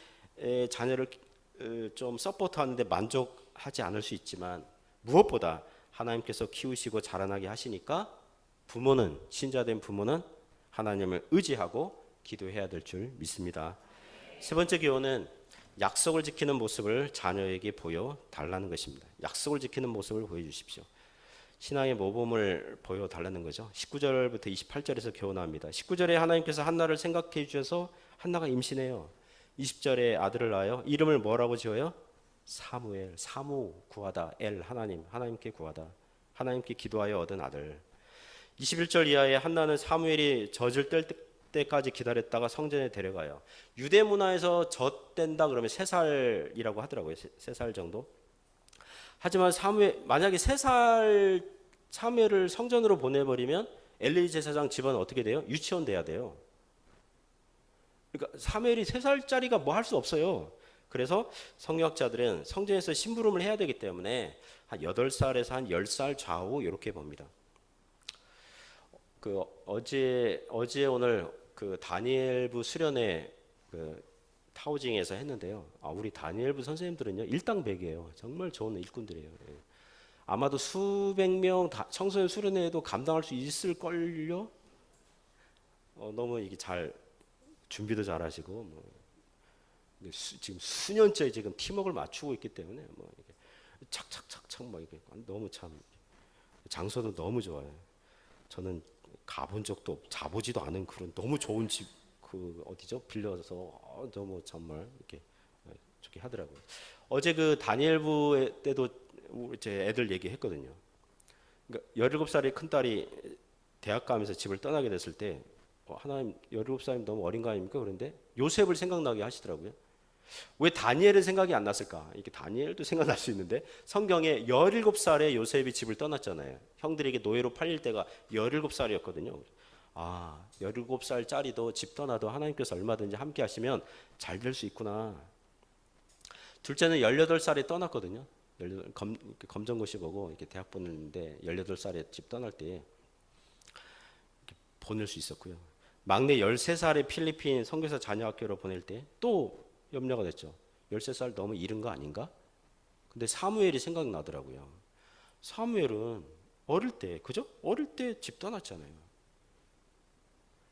자녀를 좀 서포트하는데 만족하지 않을 수 있지만 무엇보다 하나님께서 키우시고 자라나게 하시니까 부모는 신자된 부모는 하나님을 의지하고 기도해야 될 줄 믿습니다. 세 번째 교훈은 약속을 지키는 모습을 자녀에게 보여달라는 것입니다. 약속을 지키는 모습을 보여주십시오. 신앙의 모범을 보여달라는 거죠. 19절부터 28절에서 교훈합니다. 19절에 하나님께서 한나를 생각해 주셔서 한나가 임신해요. 20절에 아들을 낳아요. 이름을 뭐라고 지어요? 사무엘, 사무 구하다, 엘 하나님께 구하다. 하나님께 기도하여 얻은 아들. 21절 이하에 한나는 사무엘이 젖을 뗄 때까지 기다렸다가 성전에 데려가요. 유대 문화에서 젖댄다 그러면 3살이라고 하더라고요. 3살 정도. 하지만 만약에 3살 사무엘을 성전으로 보내버리면 엘리 제사장 집안 어떻게 돼요? 유치원 돼야 돼요. 그러니까 사무엘이 3살짜리가 뭐 할 수 없어요. 그래서 성경학자들은 성전에서 심부름을 해야 되기 때문에 한 8살에서 한 10살 좌우 이렇게 봅니다. 그 어제 오늘 그 다니엘부 수련회 그 타우징에서 했는데요. 우리 다니엘부 선생님들은요 일당백이에요. 정말 좋은 일꾼들이에요. 아마도 수백 명 청소년 수련회에도 감당할 수 있을 걸요. 너무 이게 잘 준비도 잘하시고 지금 수년째 지금 팀워크를 맞추고 있기 때문에 뭐 이게 착착착착 뭐 이게 너무 참 장소도 너무 좋아요. 저는 가본 적도 없고 자보지도 않은 그런 너무 좋은 집 그 어디죠? 빌려서 너무 정말 이렇게 좋게 하더라고요. 어제 그 다니엘부 때도 제 애들 얘기했거든요. 그러니까 17살의 큰 딸이 대학 가면서 집을 떠나게 됐을 때 하나님 17살이면 너무 어린 거 아닙니까? 그런데 요셉을 생각나게 하시더라고요. 왜 다니엘은 생각이 안 났을까? 이게 다니엘도 생각날 수 있는데 성경에 17살에 요셉이 집을 떠났잖아요. 형들에게 노예로 팔릴 때가 17살이었거든요. 17살짜리도 집 떠나도 하나님께서 얼마든지 함께 하시면 잘 될 수 있구나. 둘째는 18살에 떠났거든요. 검정고시 보고 이렇게 대학 보냈는데 18살에 집 떠날 때 보낼 수 있었고요. 막내 13살에 필리핀 선교사 자녀학교로 보낼 때 또 염려가 됐죠. 13살 너무 이른 거 아닌가? 근데 사무엘이 생각나더라고요. 사무엘은 어릴 때, 그죠? 어릴 때 집 떠났잖아요.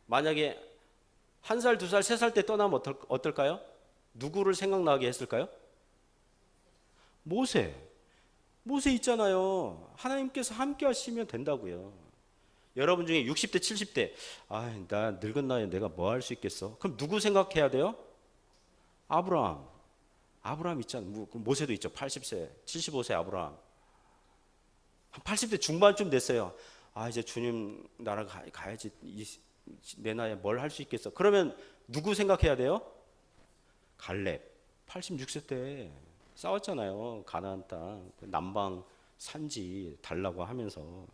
만약에 1살, 2살, 3살 때 떠나면 어떨까요? 누구를 생각나게 했을까요? 모세 있잖아요. 하나님께서 함께 하시면 된다고요. 여러분 중에 60대, 70대, 나 늙은 나이에 내가 뭐 할 수 있겠어? 그럼 누구 생각해야 돼요? 아브라함 있잖아요. 모세도 있죠. 80세, 75세 아브라함. 한 80대 중반쯤 됐어요. 이제 주님 나라 가야지. 내 나이에 뭘 할 수 있겠어? 그러면 누구 생각해야 돼요? 갈렙. 86세 때 싸웠잖아요. 가나안 땅 남방 산지 달라고 하면서.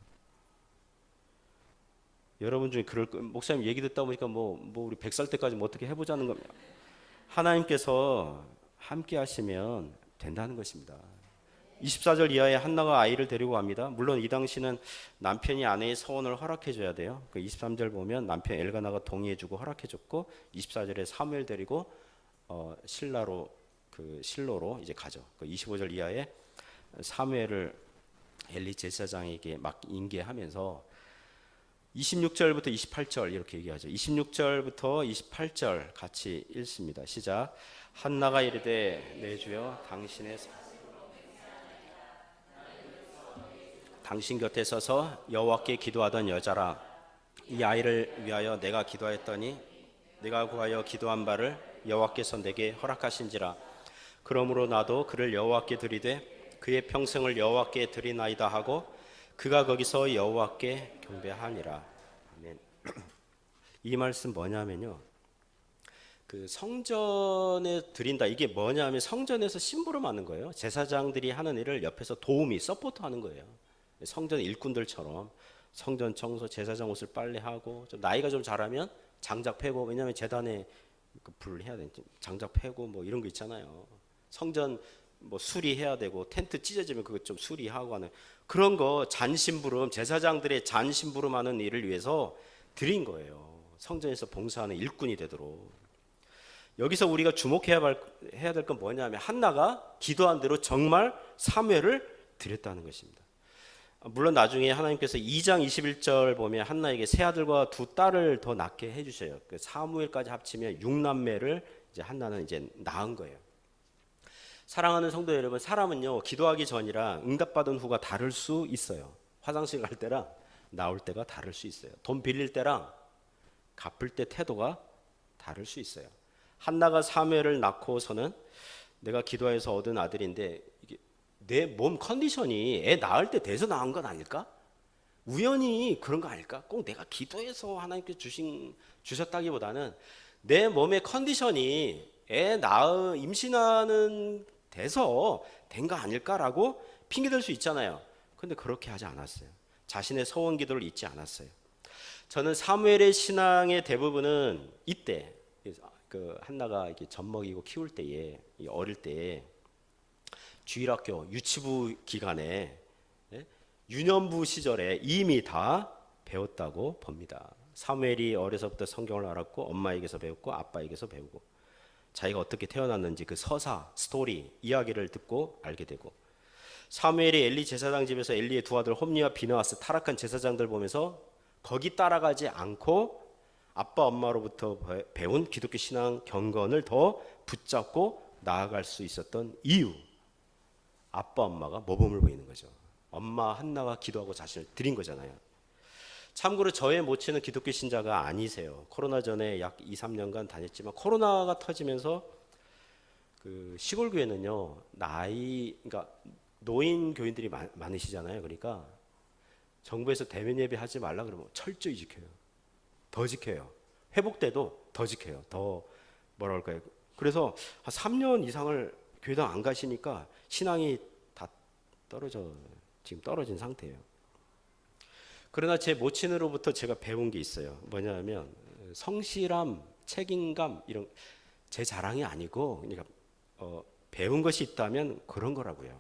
여러분 중에 목사님 얘기 듣다 보니까 뭐 우리 100살 때까지 뭐 어떻게 해보자는 겁니다. 하나님께서 함께 하시면 된다는 것입니다. 24절 이하에 한나가 아이를 데리고 갑니다. 물론 이 당시는 남편이 아내의 서원을 허락해 줘야 돼요. 23절 보면 남편 엘가나가 동의해 주고 허락해 줬고 24절에 사무엘 데리고 실로로 이제 가죠. 25절 이하에 사무엘을 엘리 제사장에게 막 인계하면서 26절부터 28절 이렇게 얘기하죠. 26절부터 28절 같이 읽습니다. 시작. 한나가 이르되 내 주여 당신 곁에 서서 여호와께 기도하던 여자라. 이 아이를 위하여 내가 기도하였더니 내가 구하여 기도한 바를 여호와께서 내게 허락하신지라. 그러므로 나도 그를 여호와께 드리되 그의 평생을 여호와께 드리나이다 하고 그가 거기서 여호와께 경배하니라. 아멘. 이 말씀 뭐냐면요. 그 성전에 드린다. 이게 뭐냐면 성전에서 심부름 하는 거예요. 제사장들이 하는 일을 옆에서 도우미, 서포트하는 거예요. 성전 일꾼들처럼 성전 청소, 제사장 옷을 빨래하고 좀 나이가 좀 자라면 장작 패고, 왜냐하면 제단에 불 해야 되니까 장작 패고 뭐 이런 거 있잖아요. 성전 뭐 수리해야 되고 텐트 찢어지면 그것 좀 수리하고 하는 그런 거 잔심부름, 제사장들의 잔심부름하는 일을 위해서 드린 거예요. 성전에서 봉사하는 일꾼이 되도록. 여기서 우리가 해야 될 건 뭐냐면 한나가 기도한 대로 정말 사무엘을 드렸다는 것입니다. 물론 나중에 하나님께서 2장 21절 보면 한나에게 세 아들과 두 딸을 더 낳게 해주셔요. 그 사무엘까지 합치면 6남매를 이제 한나는 이제 낳은 거예요. 사랑하는 성도 여러분, 사람은요 기도하기 전이랑 응답받은 후가 다를 수 있어요. 화장실 갈 때랑 나올 때가 다를 수 있어요. 돈 빌릴 때랑 갚을 때 태도가 다를 수 있어요. 한나가 사무엘을 낳고서는 내가 기도해서 얻은 아들인데 이게 내 몸 컨디션이 애 낳을 때 돼서 낳은 건 아닐까? 우연히 그런 거 아닐까? 꼭 내가 기도해서 하나님께 주셨다기보다는 내 몸의 컨디션이 임신하는 돼서 된 거 아닐까라고 핑계댈 수 있잖아요. 근데 그렇게 하지 않았어요. 자신의 서원 기도를 잊지 않았어요. 저는 사무엘의 신앙의 대부분은 이때 그 한나가 이렇게 젖 먹이고 키울 때에 어릴 때에 주일학교 유치부 기간에 유년부 시절에 이미 다 배웠다고 봅니다. 사무엘이 어려서부터 성경을 알았고 엄마에게서 배웠고 아빠에게서 배우고 자기가 어떻게 태어났는지 그 서사, 스토리, 이야기를 듣고 알게 되고 사무엘이 엘리 제사장 집에서 엘리의 두 아들 홈리와 비느하스 타락한 제사장들 보면서 거기 따라가지 않고 아빠 엄마로부터 배운 기독교 신앙 경건을 더 붙잡고 나아갈 수 있었던 이유, 아빠 엄마가 모범을 보이는 거죠. 엄마 한나가 기도하고 자신을 드린 거잖아요. 참고로 저의 모친은 기독교 신자가 아니세요. 코로나 전에 약 2, 3년간 다녔지만 코로나가 터지면서 그 시골 교회는요, 그러니까 노인 교인들이 많으시잖아요. 그러니까 정부에서 대면 예배 하지 말라 그러면 철저히 지켜요. 더 지켜요. 회복돼도 더 지켜요. 더 뭐라 할까요? 그래서 한 3년 이상을 교회당 안 가시니까 신앙이 다 지금 떨어진 상태예요. 그러나 제 모친으로부터 제가 배운 게 있어요. 뭐냐면 성실함, 책임감 이런 제 자랑이 아니고 그러니까 배운 것이 있다면 그런 거라고요.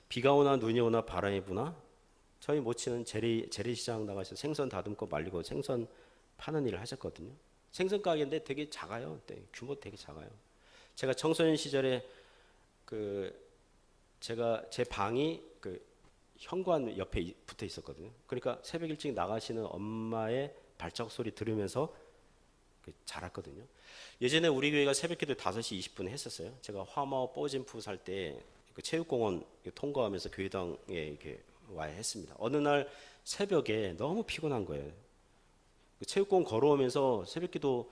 비가 오나 눈이 오나 바람이 부나 저희 모친은 재래시장 나가서 생선 다듬고 말리고 생선 파는 일을 하셨거든요. 생선 가게인데 되게 작아요. 규모 되게 작아요. 제가 청소년 시절에 제 방이 현관 옆에 붙어 있었거든요. 그러니까 새벽 일찍 나가시는 엄마의 발자국 소리 들으면서 자랐거든요. 예전에 우리 교회가 새벽기도 5시 20분에 했었어요. 제가 화마오 뽀진푸 살 때 체육공원 통과하면서 교회당에 이렇게 와야 했습니다. 어느 날 새벽에 너무 피곤한 거예요. 체육공원 걸어오면서 새벽기도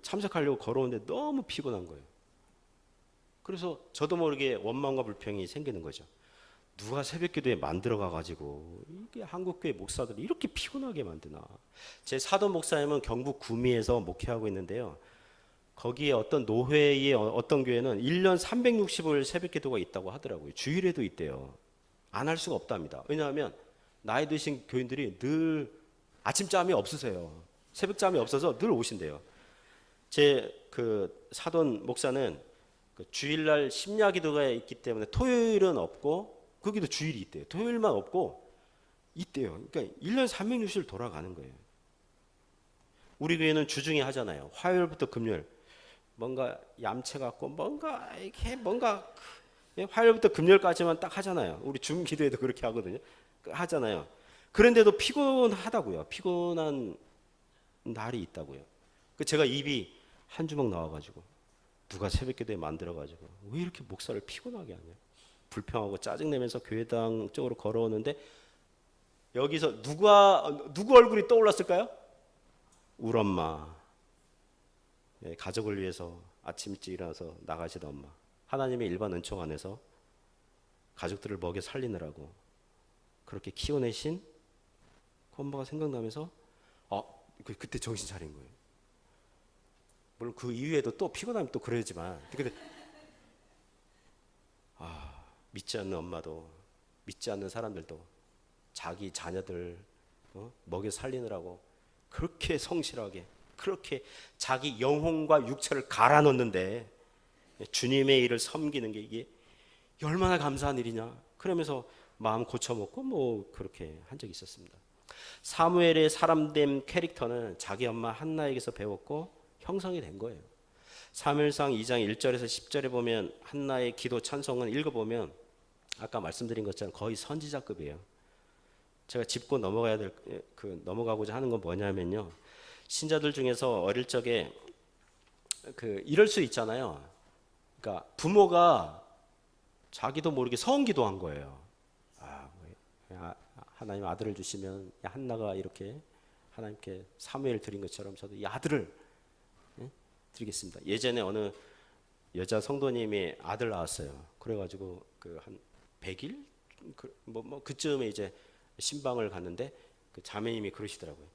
참석하려고 걸어오는데 너무 피곤한 거예요. 그래서 저도 모르게 원망과 불평이 생기는 거죠. 누가 새벽기도에 만들어가 가지고 이게 한국교회 목사들이 이렇게 피곤하게 만드나. 제 사돈 목사님은 경북 구미에서 목회하고 있는데요. 거기에 어떤 노회의 어떤 교회는 1년 360일 새벽기도가 있다고 하더라고요. 주일에도 있대요. 안 할 수가 없답니다. 왜냐하면 나이 드신 교인들이 늘 아침잠이 없으세요. 새벽잠이 없어서 늘 오신대요. 제 사돈 목사는 주일날 심야기도가 있기 때문에 토요일은 없고 거기도 주일이 있대요. 토요일만 없고 있대요. 그러니까 1년 360일 돌아가는 거예요. 우리 교회는 주중에 하잖아요. 화요일부터 금요일. 뭔가 얌체 같고 뭔가 화요일부터 금요일까지만 딱 하잖아요. 우리 중기도에도 그렇게 하거든요. 하잖아요. 그런데도 피곤하다고요. 피곤한 날이 있다고요. 제가 입이 한 주먹 나와가지고 누가 새벽기도에 만들어가지고 왜 이렇게 목사를 피곤하게 하냐. 불평하고 짜증내면서 교회당 쪽으로 걸어오는데 여기서 누구 얼굴이 떠올랐을까요? 우리 엄마. 가족을 위해서 아침 일찍 일어나서 나가시던 엄마. 하나님의 일반 은총 안에서 가족들을 먹여 살리느라고 그렇게 키워내신 그 엄마가 생각나면서 그때 정신 차린 거예요. 물론 그 이후에도 또 피곤하면 또 그러지만 근데 믿지 않는 엄마도 믿지 않는 사람들도 자기 자녀들 먹여 살리느라고 그렇게 성실하게 그렇게 자기 영혼과 육체를 갈아 넣는데 주님의 일을 섬기는 게 이게 얼마나 감사한 일이냐. 그러면서 마음 고쳐먹고 그렇게 한 적이 있었습니다. 사무엘의 사람됨 캐릭터는 자기 엄마 한나에게서 배웠고 형성이 된 거예요. 사무엘상 2장 1절에서 10절에 보면 한나의 기도 찬송은 읽어보면 아까 말씀드린 것처럼 거의 선지자급이에요. 제가 짚고 넘어가고자 하는 건 뭐냐면요. 신자들 중에서 어릴 적에 이럴 수 있잖아요. 그러니까 부모가 자기도 모르게 성기도한 거예요. 하나님 아들을 주시면 한나가 이렇게 하나님께 사무엘 드린 것처럼 저도 이 아들을 드리겠습니다. 예전에 어느 여자 성도님이 아들 낳았어요. 그래가지고 한 100일 그쯤에 이제 신방을 갔는데 자매님이 그러시더라고요.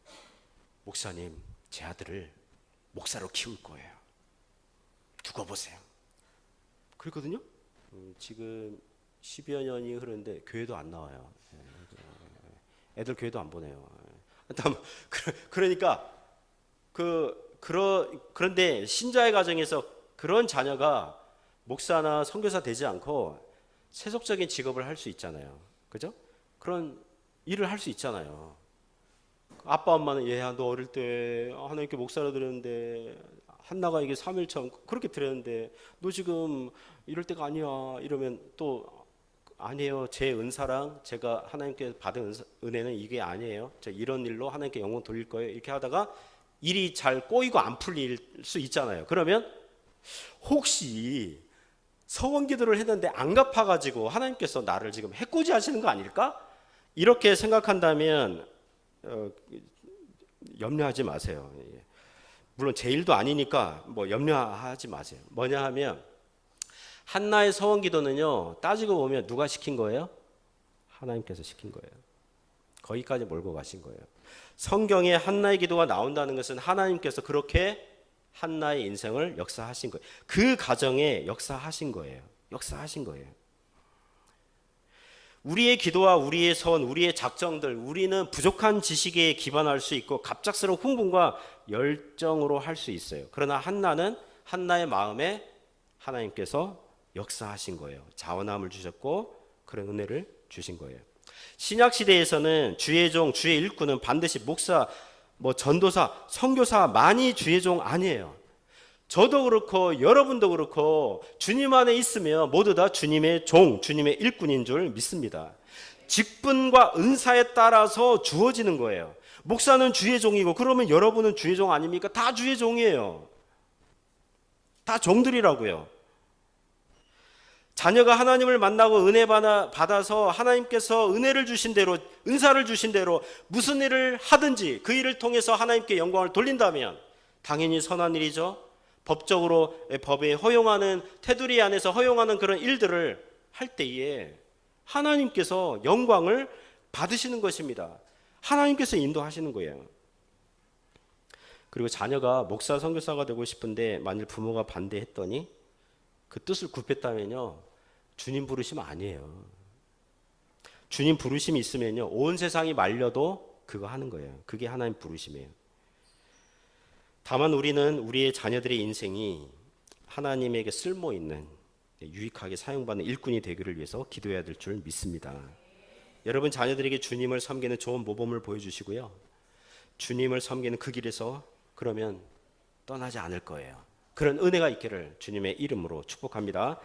목사님, 제 아들을 목사로 키울 거예요. 두고 보세요. 그랬거든요. 지금 10여 년이 흐르는데 교회도 안 나와요. 애들 교회도 안 보내요. 그러니까 그런데 신자의 가정에서 그런 자녀가 목사나 선교사 되지 않고 세속적인 직업을 할 수 있잖아요. 그죠? 그런 일을 할 수 있잖아요. 아빠 엄마는 얘야 너 어릴 때 하나님께 목사로 드렸는데 한나가 이게 3일처럼 그렇게 드렸는데 너 지금 이럴 때가 아니야 이러면 또 아니에요. 제 은사랑 제가 하나님께 받은 은혜는 이게 아니에요. 제가 이런 일로 하나님께 영광 돌릴 거예요. 이렇게 하다가 일이 잘 꼬이고 안 풀릴 수 있잖아요. 그러면 혹시 서원 기도를 했는데 안 갚아가지고 하나님께서 나를 지금 해코지 하시는 거 아닐까? 이렇게 생각한다면 염려하지 마세요. 물론 제 일도 아니니까 뭐 염려하지 마세요. 뭐냐 하면 한나의 서원 기도는요, 따지고 보면 누가 시킨 거예요? 하나님께서 시킨 거예요. 거기까지 몰고 가신 거예요. 성경에 한나의 기도가 나온다는 것은 하나님께서 그렇게 한나의 인생을 역사하신 거예요. 그 가정에 역사하신 거예요. 역사하신 거예요. 우리의 기도와 우리의 서원, 우리의 작정들, 우리는 부족한 지식에 기반할 수 있고 갑작스러운 흥분과 열정으로 할 수 있어요. 그러나 한나는 한나의 마음에 하나님께서 역사하신 거예요. 자원함을 주셨고 그런 은혜를 주신 거예요. 신약 시대에서는 주의 종, 주의 일꾼은 반드시 목사, 전도사, 선교사 많이 주의 종 아니에요. 저도 그렇고 여러분도 그렇고 주님 안에 있으면 모두 다 주님의 종, 주님의 일꾼인 줄 믿습니다. 직분과 은사에 따라서 주어지는 거예요. 목사는 주의 종이고 그러면 여러분은 주의 종 아닙니까? 다 주의 종이에요. 다 종들이라고요. 자녀가 하나님을 만나고 은혜 받아서 하나님께서 은혜를 주신 대로, 은사를 주신 대로 무슨 일을 하든지 그 일을 통해서 하나님께 영광을 돌린다면 당연히 선한 일이죠. 법적으로 법에 허용하는 테두리 안에서 허용하는 그런 일들을 할 때에 하나님께서 영광을 받으시는 것입니다. 하나님께서 인도하시는 거예요. 그리고 자녀가 목사 선교사가 되고 싶은데 만일 부모가 반대했더니 그 뜻을 굽혔다면요, 주님 부르심 아니에요. 주님 부르심이 있으면요, 온 세상이 말려도 그거 하는 거예요. 그게 하나님 부르심이에요. 다만 우리는 우리의 자녀들의 인생이 하나님에게 쓸모 있는, 유익하게 사용받는 일꾼이 되기를 위해서 기도해야 될 줄 믿습니다. 여러분 자녀들에게 주님을 섬기는 좋은 모범을 보여주시고요, 주님을 섬기는 그 길에서 그러면 떠나지 않을 거예요. 그런 은혜가 있기를 주님의 이름으로 축복합니다.